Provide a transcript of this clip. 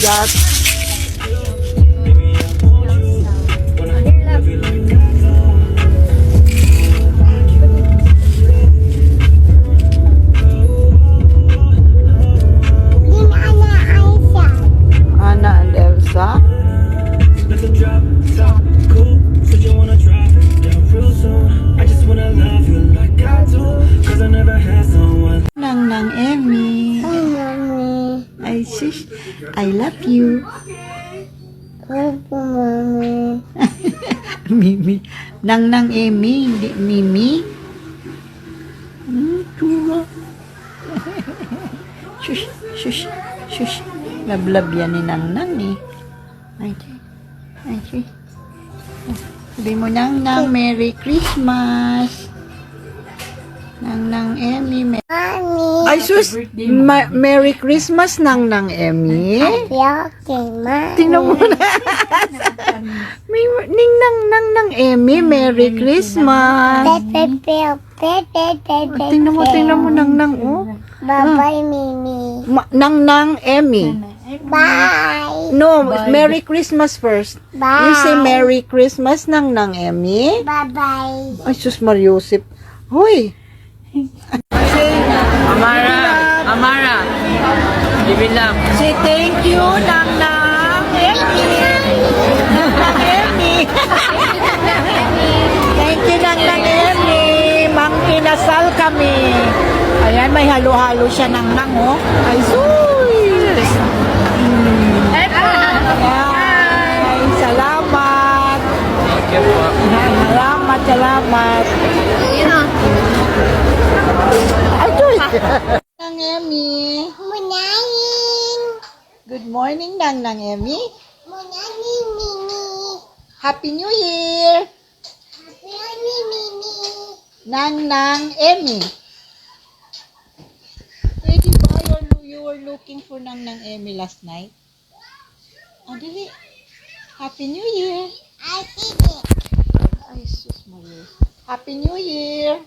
that. Anna and Elsa. Nang Emmy. I sis, I love you. Mimi. Nang Emmy, hindi Mimi. Tura. Shush, shush, shush. Lablab yan ni Nang eh. Ay, shush. Sabi mo Nang Merry Christmas. Nang Emmy. Ay sus, Merry Christmas Nang Emmy. Tingnan mo na. Ning Nang Emmy, Merry Christmas. Tingnan mo Nang oh. Bye-bye, Mimi. Nang Emmy. Bye. No, Merry Christmas first. Bye. You say Merry Christmas Nang Emmy. Bye-bye. Ay sus Mariusip. Hoy. Amara, give it up. Say thank you, Nang Emmy. Nang Emmy. Thank you, Nang Emmy. Mang kinasal kami. Ayan, may halo-halo siya Nang oh. Ay, suy. Ay, salamat. Salamat. Ay, tuloy. Nang Emmy. Munayin. Good morning, Nang Emmy. Munayin, Mimi. Happy New Year. Happy Mimi. Nang Emmy. Eh, di ba you were looking for Nang Emmy last night? Oh, dali. Happy New Year. I see it. Ay, sus mo. Happy New Year.